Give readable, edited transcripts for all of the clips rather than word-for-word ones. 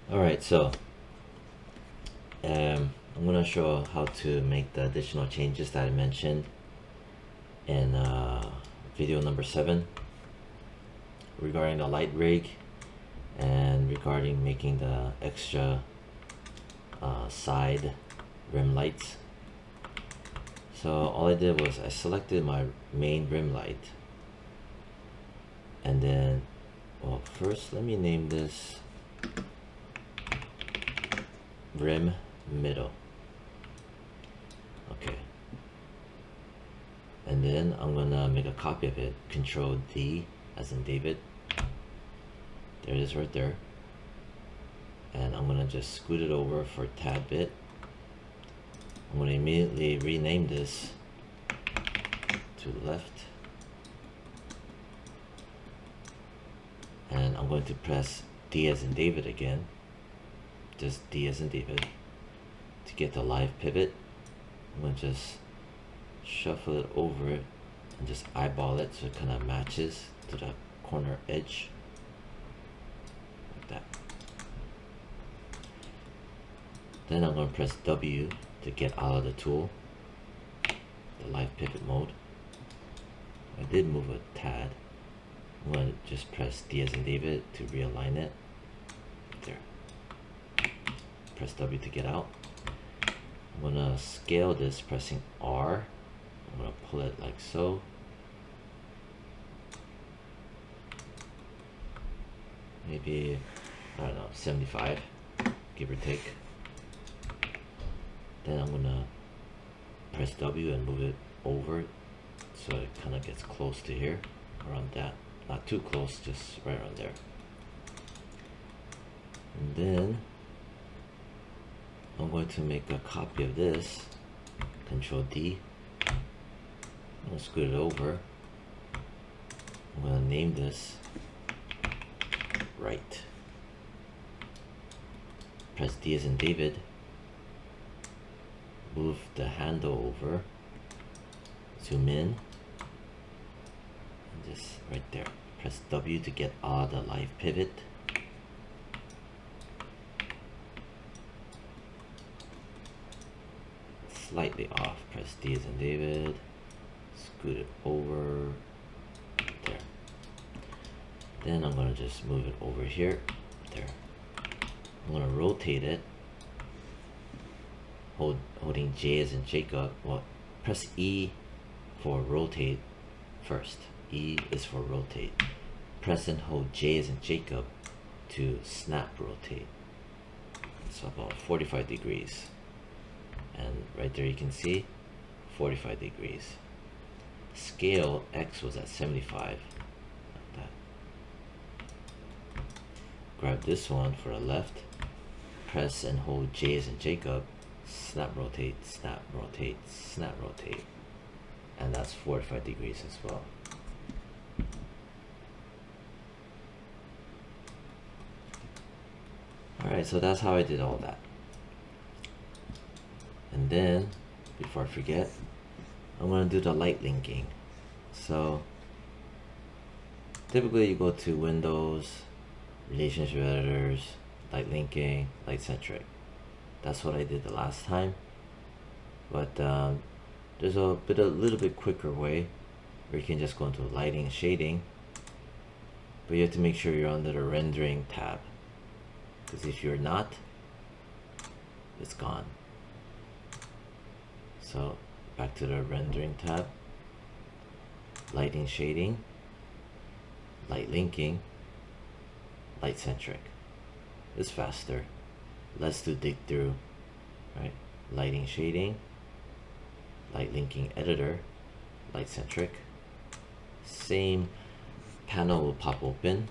Alright, so I'm going to show how to make the additional changes that I mentioned in video number 7 regarding the light rig and regarding making the extra side rim lights. So all I did was I selected my main rim light, and then, well, first let me name this rim middle. Okay, and then I'm gonna make a copy of it. Control D as in David. There it is right there. And I'm gonna just scoot it over for a tad bit. I'm gonna immediately rename this to the left. And I'm going to press D as in David again. Just D as in David. To get the live pivot, I'm gonna just shuffle it over it and just eyeball it so it kind of matches to the corner edge. Like that. Then I'm going to press W to get out of the tool, the live pivot mode. I did move a tad. I'm going to just press D as in David to realign it. There. Press W to get out. I'm going to scale this pressing R. I'm going to pull it like so. Maybe, I don't know, 75, give or take. Then I'm gonna press W and move it over so it kind of gets close to here, around that. Not too close, just right around there. And then I'm going to make a copy of this. Control D. I'm gonna scoot it over. I'm gonna name this right. Press D as in David. Move the handle over, zoom in, and just right there. Press W to get out of the live pivot. Slightly off, press D as in David, scoot it over, there. Then I'm gonna just move it over here, there. I'm gonna rotate it. Holding J as in Jacob. Well, press E for rotate first. E is for rotate. Press and hold J as in Jacob to snap rotate. So about 45 degrees. And right there you can see 45 degrees. Scale X was at 75. Like that. Grab this one for the left. Press and hold J as in Jacob. Snap rotate, snap rotate, snap rotate, and that's 45 degrees as well. Alright, so that's how I did all that. And then, before I forget, I'm going to do the light linking. So, typically you go to Windows, Relationship Editors, Light Linking, Light Centric. That's what I did the last time, but there's a little bit quicker way where you can just go into lighting and shading, but you have to make sure you're under the rendering tab, because if you're not, it's gone. So back to the rendering tab, lighting, shading, light linking, light centric. It's faster. Let's do dig through, right? Lighting, shading, light linking editor, light centric. Same panel will pop open.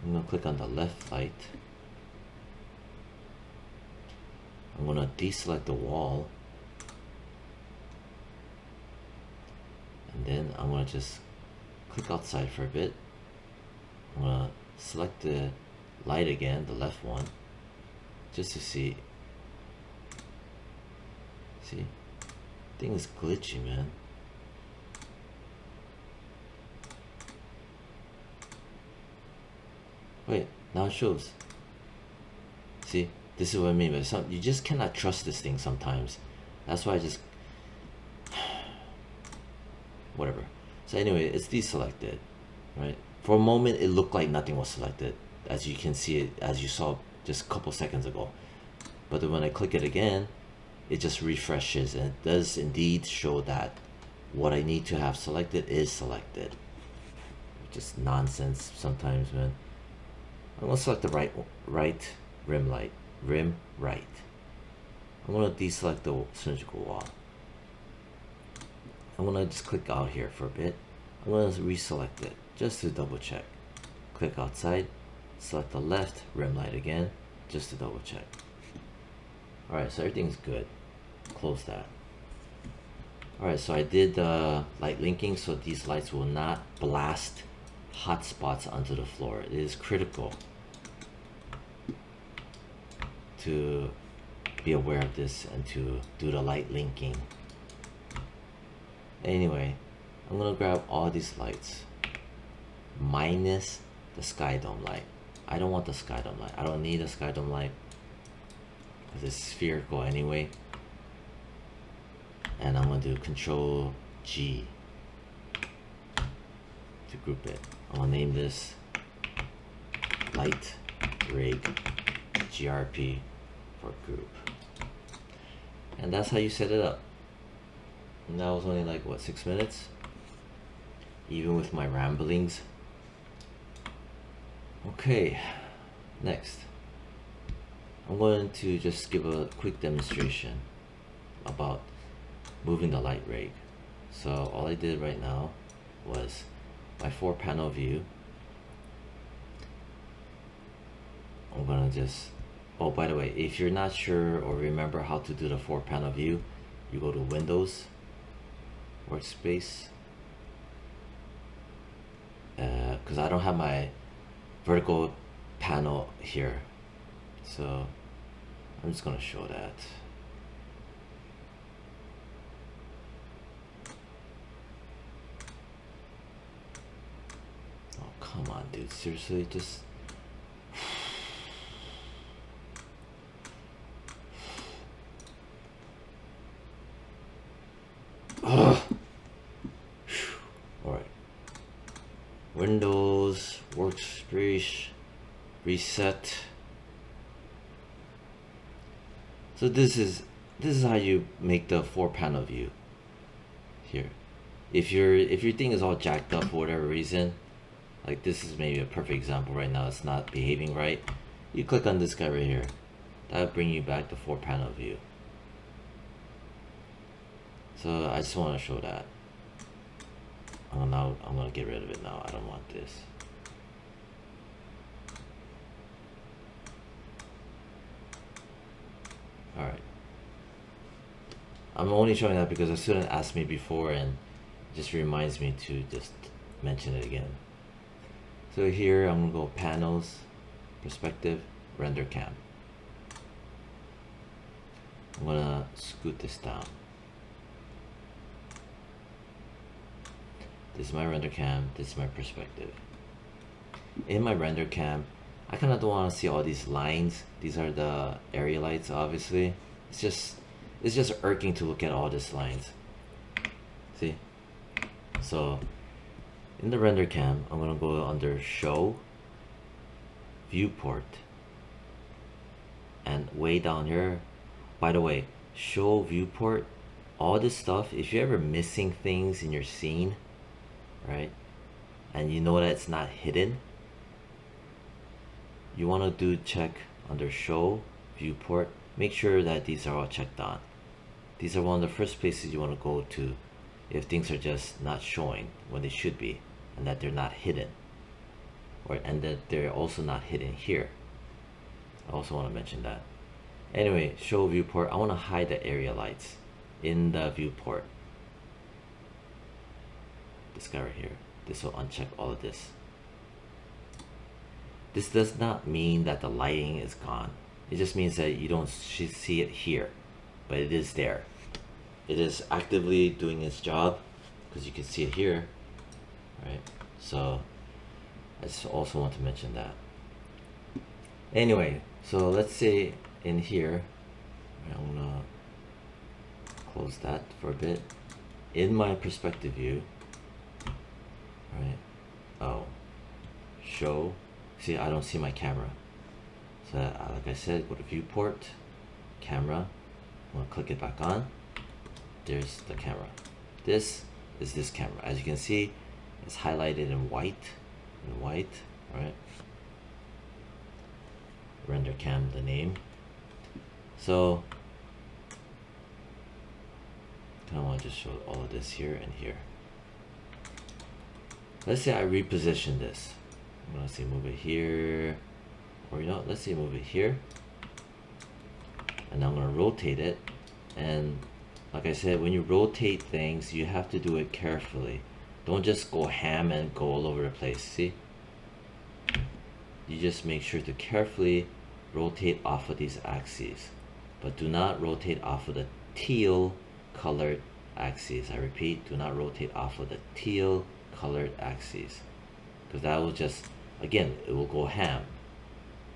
I'm gonna click on the left light. I'm gonna deselect the wall. And then I'm gonna just click outside for a bit. I'm gonna select the light again, the left one, just to see. See, thing is glitchy, man. Wait, now it shows. See, this is what I mean. But you just cannot trust this thing sometimes. That's why I just whatever. So anyway, it's deselected, right? For a moment, it looked like nothing was selected, as you can see it, as you saw just a couple seconds ago. But then when I click it again, it just refreshes, and it does indeed show that what I need to have selected is selected. Just nonsense sometimes, man. I'm gonna select the right rim light, rim right. I'm gonna deselect the cylindrical wall. I'm gonna just click out here for a bit. I'm gonna reselect it just to double check. Click outside, select the left rim light again, just to double check. Alright, so everything's good. Close that. Alright, so I did light linking so these lights will not blast hot spots onto the floor. It is critical to be aware of this and to do the light linking. Anyway, I'm gonna grab all these lights minus the sky dome light. I don't want the sky dome light. I don't need a sky dome light because it's spherical anyway. And I'm gonna do Control G to group it. I'm gonna name this Light Rig GRP for group. And that's how you set it up. And that was only like, what, 6 minutes? Even with my ramblings. Okay, next. I'm going to just give a quick demonstration about moving the light rig. So all I did right now was my 4-panel view. I'm gonna just, oh, by the way, if you're not sure or remember how to do the 4-panel view, you go to Windows, Workspace, because I don't have my vertical panel here, so I'm just gonna show that. Oh, come on, dude, seriously, just alright. Windows, Workspace, reset. So this is how you make the 4-panel view here. If your thing is all jacked up for whatever reason, like this is maybe a perfect example right now, it's not behaving right, you click on this guy right here. That'll bring you back the 4-panel view. So I just want to show that. Oh, now I'm gonna get rid of it now. I don't want this. Alright. I'm only showing that because a student asked me before and it just reminds me to just mention it again. So here I'm gonna go panels, perspective, render cam. I'm gonna scoot this down. This is my render cam, this is my perspective. In my render cam, I kind of don't want to see all these lines. These are the area lights, obviously. It's just irking to look at all these lines. See? So in the render cam, I'm gonna go under show, viewport, and way down here, by the way, show viewport, all this stuff, if you're ever missing things in your scene, right, and you know that it's not hidden, you want to do check under show viewport, make sure that these are all checked on. These are one of the first places you want to go to if things are just not showing when they should be, and that they're not hidden, and that they're also not hidden here. I also want to mention that. Anyway, show viewport, I want to hide the area lights in the viewport. This guy right here, this will uncheck all of this. This does not mean that the lighting is gone. It just means that you don't see it here, but it is there. It is actively doing its job because you can see it here, right? So I just also want to mention that. Anyway, So let's say in here, I'm gonna close that for a bit. In my perspective view, right? Oh, show. See, I don't see my camera. So like I said, go to viewport, camera. I'm gonna click it back on. There's the camera. This is this camera. As you can see, it's highlighted in white. Right? Render cam, the name. So I want to just show all of this here and here. Let's say I reposition this. I'm gonna say move it here, or let's say move it here, and I'm gonna rotate it. And like I said, when you rotate things, you have to do it carefully. Don't just go ham and go all over the place. See? You just make sure to carefully rotate off of these axes, but do not rotate off of the teal colored axes. I repeat, do not rotate off of the teal colored axes, because that will just, again, it will go ham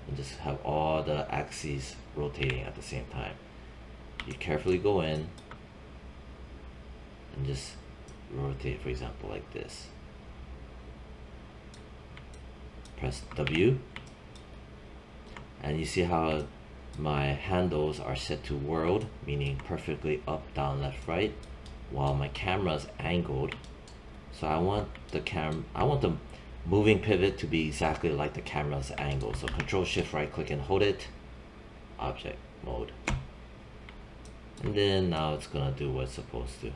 and just have all the axes rotating at the same time. You carefully go in and just rotate, for example, like this. Press W, and you see how my handles are set to world, meaning perfectly up, down, left, right, while my camera's angled. So I want the moving pivot to be exactly like the camera's angle. So Control Shift right click and hold it, object mode, and then now it's gonna do what it's supposed to.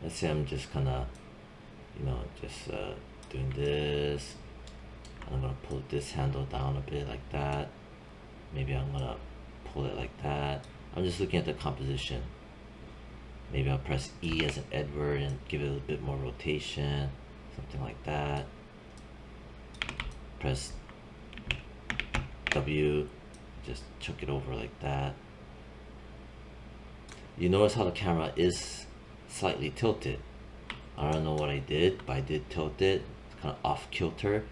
Let's say I'm just kinda, doing this. I'm gonna pull this handle down a bit like that. Maybe I'm gonna pull it like that. I'm just looking at the composition. Maybe I'll press E as in Edward and give it a little bit more rotation, something like that. Press W, just chuck it over like that. You notice how the camera is slightly tilted. I don't know what I did, but I did tilt it. It's kind of off kilter.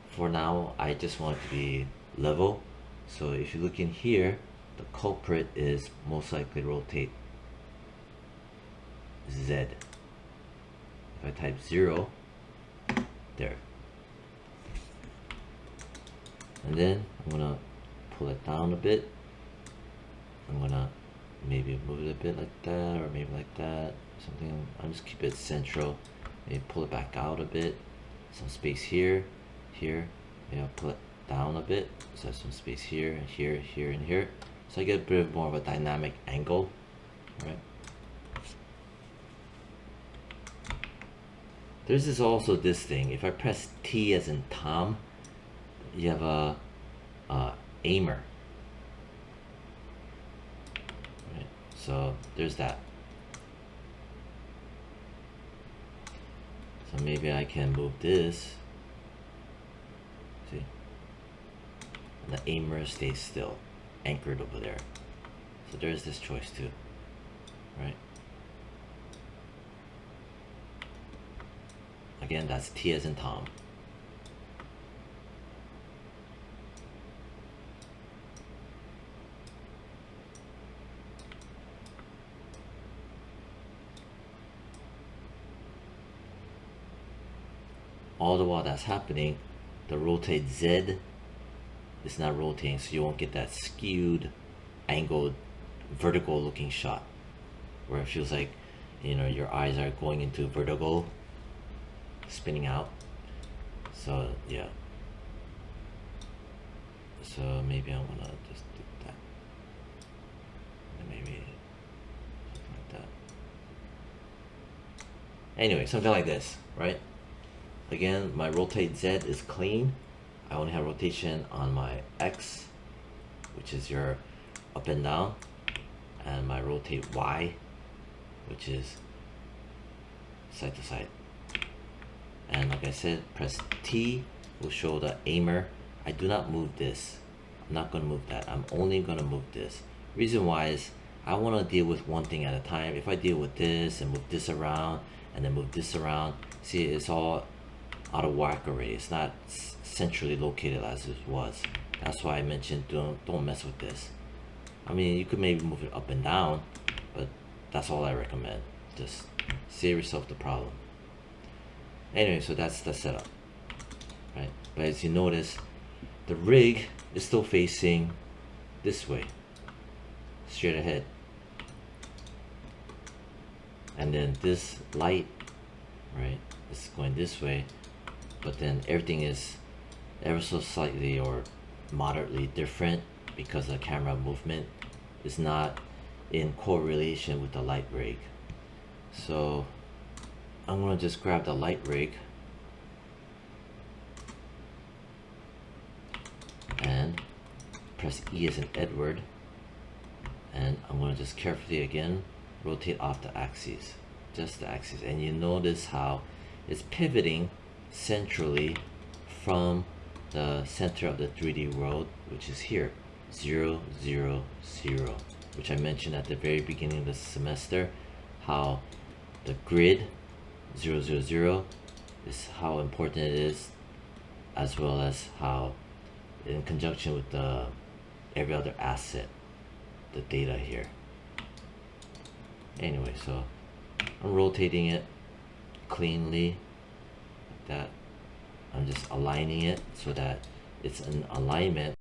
For now, I just want it to be level. So if you look in here, the culprit is most likely rotate Z. If I type 0, there. And then I'm gonna pull it down a bit. I'm gonna maybe move it a bit like that, or maybe like that, something. I'll just keep it central. Maybe pull it back out a bit. Some space here, here. Maybe I'll pull it down a bit. So I have some space here, and here, here, and here. So I get a bit more of a dynamic angle, right? There's also this thing. If I press T as in Tom, you have a aimer. Right? So there's that. So maybe I can move this. See? And the aimer stays still, anchored over there. So there's this choice too, right? Again, that's T as in Tom. All the while that's happening, the rotate Z is not rotating, so you won't get that skewed, angled, vertical looking shot where it feels like, your eyes are going into vertical, spinning out. So yeah, so maybe I'm gonna just do that, and maybe something like that. Anyway, something like this, right? Again, my rotate Z is clean. I only have rotation on my X, which is your up and down, and my rotate Y, which is side to side. And like I said, press T will show the aimer. I do not move this. I'm not going to move that. I'm only going to move this. Reason why is I want to deal with one thing at a time. If I deal with this and move this around and then move this around, see, it's all out of whack already. It's not centrally located as it was. That's why I mentioned don't mess with this. I mean, you could maybe move it up and down, but that's all I recommend. Just save yourself the problem. Anyway, so that's the setup, right? But as you notice, the rig is still facing this way, straight ahead. And then this light, right, is going this way, but then everything is ever so slightly or moderately different because the camera movement is not in correlation with the light rig. So I'm gonna just grab the light rig and press E as in Edward, and I'm gonna just carefully again rotate off the axis, just the axis, and you notice how it's pivoting centrally from the center of the 3D world, which is here, 0, 0, 0, which I mentioned at the very beginning of the semester, how the grid 0, 0, 0 is how important it is, as well as how in conjunction with the every other asset, the data here. Anyway, so I'm rotating it cleanly like that. I'm just aligning it so that it's in alignment